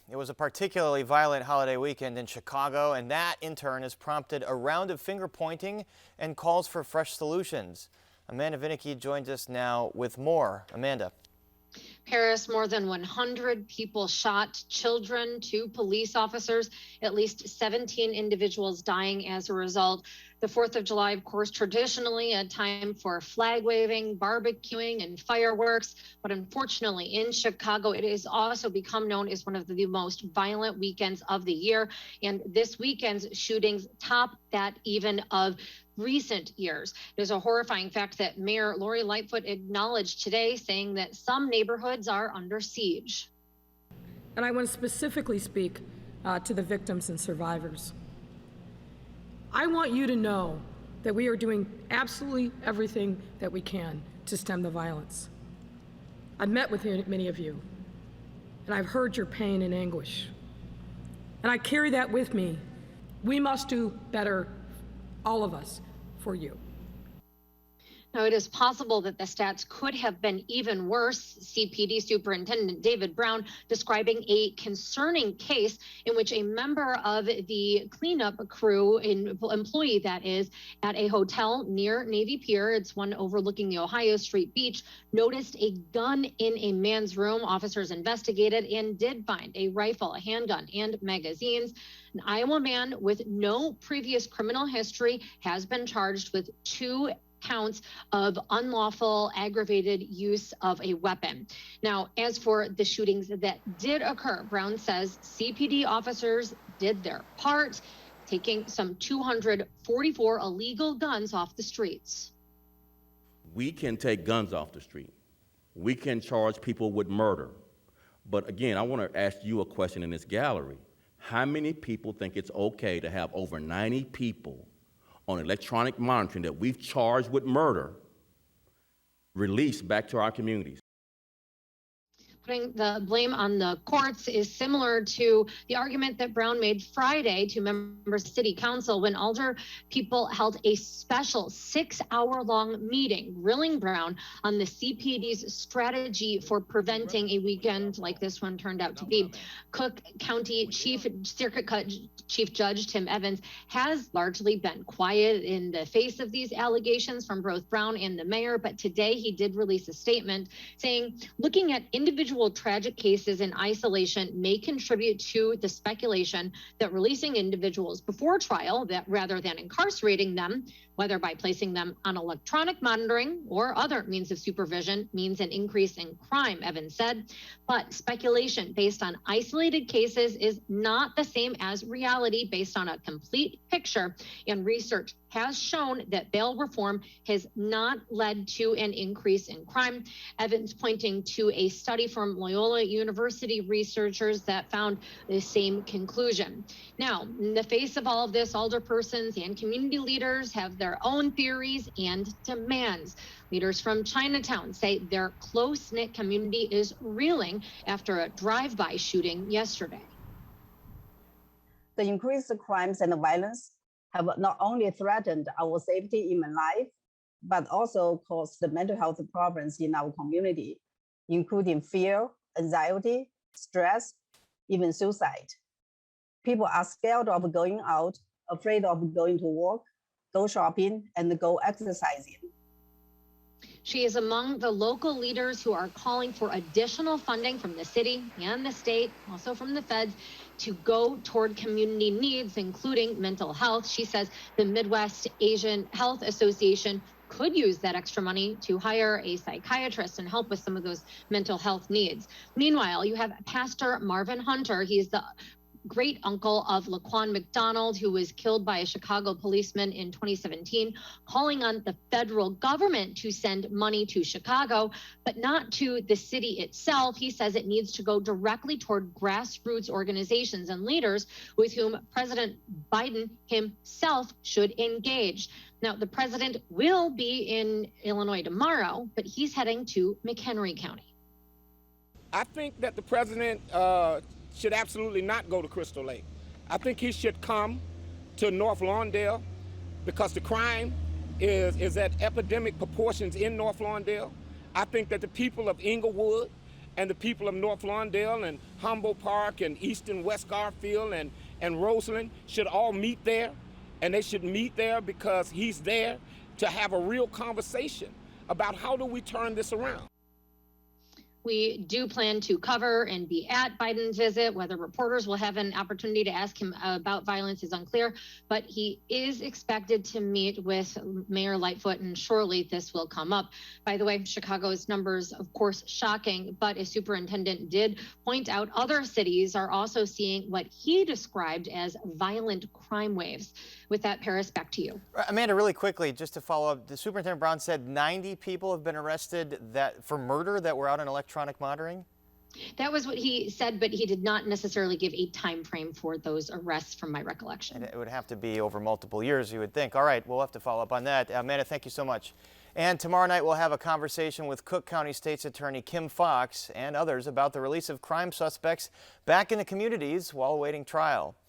It was a particularly violent holiday weekend in Chicago, and that in turn has prompted a round of finger pointing and calls for fresh solutions. Amanda Vinicky joins us now with more. Amanda. Paris, more than 100 people shot, children, 2 police officers, at least 17 individuals dying as a result. The 4th of July, of course, traditionally a time for flag waving, barbecuing, and fireworks. But unfortunately, in Chicago, it has also become known as one of the most violent weekends of the year. And this weekend's shootings top that even of recent years. There's a horrifying fact that Mayor Lori Lightfoot acknowledged today, saying that some neighborhoods are under siege. And I want to specifically speak to the victims and survivors. I want you to know that we are doing absolutely everything that we can to stem the violence. I've met with many of you, and I've heard your pain and anguish. And I carry that with me. We must do better, all of us, for you. Now, it is possible that the stats could have been even worse. CPD Superintendent David Brown describing a concerning case in which a member of the cleanup crew, employee that is, at a hotel near Navy Pier, it's one overlooking the Ohio Street Beach, noticed a gun in a man's room. Officers investigated and did find a rifle, a handgun, and magazines. An Iowa man with no previous criminal history has been charged with 2 counts of unlawful aggravated use of a weapon. Now, as for the shootings that did occur, Brown says CPD officers did their part, taking some 244 illegal guns off the streets. We can take guns off the street. We can charge people with murder. But again, I want to ask you a question in this gallery. How many people think it's okay to have over 90 people on electronic monitoring that we've charged with murder released back to our communities? Putting the blame on the courts is similar to the argument that Brown made Friday to members of City Council when Alder people held a special 6-hour-long meeting grilling Brown on the CPD's strategy for preventing a weekend like this one turned out to be. Cook County Circuit Chief Judge Tim Evans has largely been quiet in the face of these allegations from both Brown and the mayor, but today he did release a statement saying, looking at individual tragic cases in isolation may contribute to the speculation that releasing individuals before trial, that rather than incarcerating them, whether by placing them on electronic monitoring or other means of supervision, means an increase in crime, Evans said. But speculation based on isolated cases is not the same as reality based on a complete picture, and research has shown that bail reform has not led to an increase in crime. Evans pointing to a study from Loyola University researchers that found the same conclusion. Now, in the face of all of this, alderpersons and community leaders have their own theories and demands. Leaders from Chinatown say their close-knit community is reeling after a drive-by shooting yesterday. The increased crimes and violence have not only threatened our safety in life, but also caused the mental health problems in our community, including fear, anxiety, stress, even suicide. People are scared of going out, afraid of going to work, go shopping, and go exercising. She is among the local leaders who are calling for additional funding from the city and the state, also from the feds, to go toward community needs, including mental health. She says the Midwest Asian Health Association could use that extra money to hire a psychiatrist and help with some of those mental health needs. Meanwhile, you have Pastor Marvin Hunter. He's the great uncle of Laquan McDonald, who was killed by a Chicago policeman in 2017, calling on the federal government to send money to Chicago, but not to the city itself. He says it needs to go directly toward grassroots organizations and leaders with whom President Biden himself should engage. Now, the president will be in Illinois tomorrow, but he's heading to McHenry County. I think that the president should absolutely not go to Crystal Lake. I think he should come to North Lawndale because the crime is at epidemic proportions in North Lawndale. I think that the people of Inglewood and the people of North Lawndale and Humboldt Park and East and West Garfield and Roseland should all meet there. And they should meet there because he's there to have a real conversation about how do we turn this around. We do plan to cover and be at Biden's visit. Whether reporters will have an opportunity to ask him about violence is unclear, but he is expected to meet with Mayor Lightfoot, and surely this will come up. By the way, Chicago's numbers, of course, shocking, but a superintendent did point out other cities are also seeing what he described as violent crime waves. With that, Paris, back to you. Amanda, really quickly, just to follow up, the Superintendent Brown said 90 people have been arrested for murder that were out in electronic monitoring? That was what he said, but he did not necessarily give a time frame for those arrests from my recollection. And it would have to be over multiple years, you would think. All right, we'll have to follow up on that. Amanda, thank you so much. And tomorrow night, we'll have a conversation with Cook County State's Attorney Kim Foxx and others about the release of crime suspects back in the communities while awaiting trial.